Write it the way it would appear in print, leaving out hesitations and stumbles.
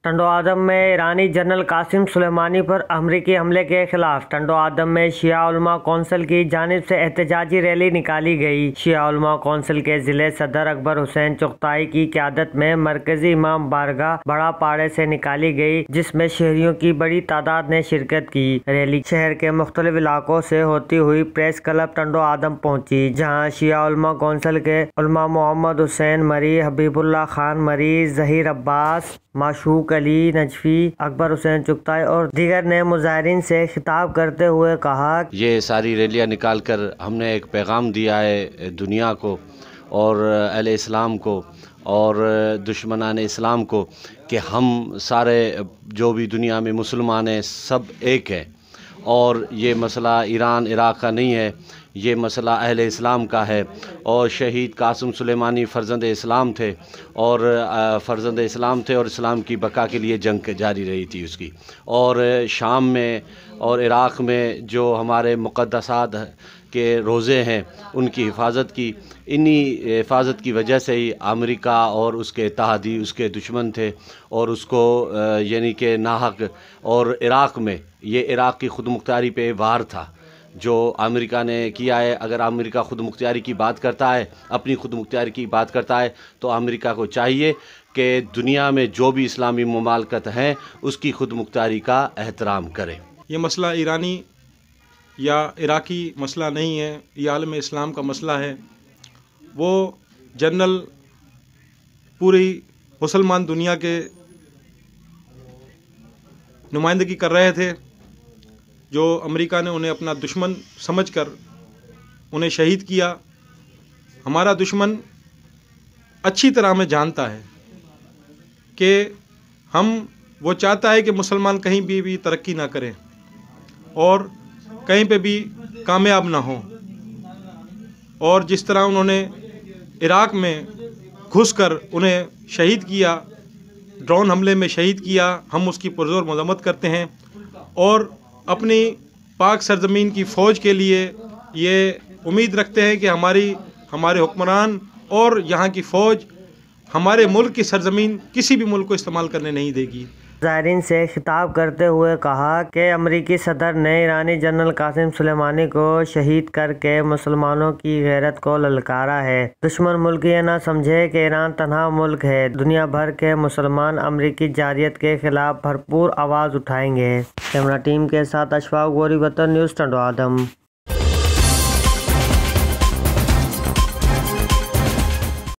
ٹنڈو آدم میں ایرانی جنرل قاسم سلیمانی پر امریکی حملے کے خلاف ٹنڈو آدم میں شیعہ علماء کونسل کی جانب سے احتجاجی ریلی نکالی گئی۔ شیعہ علماء کونسل کے ضلع صدر اکبر حسین چغتائی کی قیادت میں مرکزی امام بارگاہ بڑا پاڑے سے نکالی گئی، جس میں شہریوں کی بڑی تعداد نے شرکت کی۔ ریلی شہر کے مختلف علاقوں سے ہوتی ہوئی پریس کلب ٹنڈو آدم پہنچی، جہاں شیعہ علماء کونسل کے علماء محمد حسین مری، حبیب اللہ خان مری، ظہیر عباس، معشوق علی نجفی، اکبر حسین چغتائی اور دیگر نے مظاہرین سے خطاب کرتے ہوئے کہا، یہ ساری ریلیاں نکال کر ہم نے ایک پیغام دیا ہے دنیا کو اور اہل اسلام کو اور دشمنان اسلام کو کہ ہم سارے جو بھی دنیا میں مسلمان ہیں سب ایک ہیں، اور یہ مسئلہ ایران عراق کا نہیں ہے، یہ مسئلہ اہل اسلام کا ہے۔ اور شہید قاسم سلیمانی فرزند اسلام تھے اور اسلام کی بقا کے لیے جنگ جاری رہی تھی اس کی، اور شام میں اور عراق میں جو ہمارے مقدسات کے روزے ہیں ان کی حفاظت کی، انہی حفاظت کی وجہ سے ہی امریکہ اور اس کے اتحادی اس کے دشمن تھے اور اس کو یعنی کہ ناحق، اور عراق میں یہ عراق کی خود مختاری پہ وار تھا جو امریکہ نے کیا ہے۔ اگر امریکہ خود مختاری کی بات کرتا ہے، اپنی خود مختاری کی بات کرتا ہے، تو امریکہ کو چاہیے کہ دنیا میں جو بھی اسلامی ممالکت ہیں اس کی خود مختاری کا احترام کرے۔ یہ مسئلہ ایرانی یا عراقی مسئلہ نہیں ہے، یہ عالم اسلام کا مسئلہ ہے۔ وہ جنرل پوری مسلمان دنیا کے نمائندگی کر رہے تھے، جو امریکہ نے انہیں اپنا دشمن سمجھ کر انہیں شہید کیا۔ ہمارا دشمن اچھی طرح ہمیں جانتا ہے کہ وہ چاہتا ہے کہ مسلمان کہیں بھی ترقی نہ کریں اور کہیں پہ بھی کامیاب نہ ہوں، اور جس طرح انہوں نے عراق میں گھس کر انہیں شہید کیا، ڈرون حملے میں شہید کیا، ہم اس کی پرزور مذمت کرتے ہیں، اور اپنی پاک سرزمین کی فوج کے لیے یہ امید رکھتے ہیں کہ ہمارے حکمران اور یہاں کی فوج ہمارے ملک کی سرزمین کسی بھی ملک کو استعمال کرنے نہیں دے گی۔ مظاہرین سے خطاب کرتے ہوئے کہا کہ امریکی صدر نے ایرانی جنرل قاسم سلیمانی کو شہید کر کے مسلمانوں کی غیرت کو للکارا ہے۔ دشمن ملک یہ نہ سمجھے کہ ایران تنہا ملک ہے، دنیا بھر کے مسلمان امریکی جارحیت کے خلاف بھرپور آواز اٹھائیں گے۔ کیمرہ ٹیم کے ساتھ اشفاق غوری، وطن نیوز، ٹنڈو آدم۔